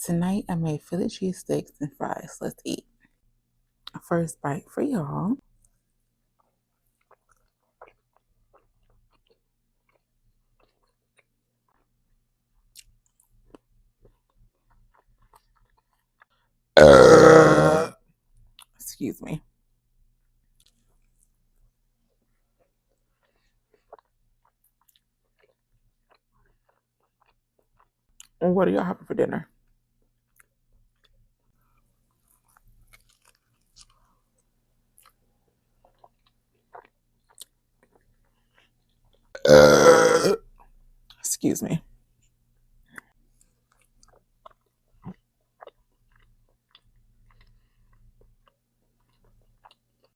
Tonight I made Philly cheesesteaks and fries. Let's eat. First bite for y'all. Excuse me. What are y'all having for dinner? Excuse me.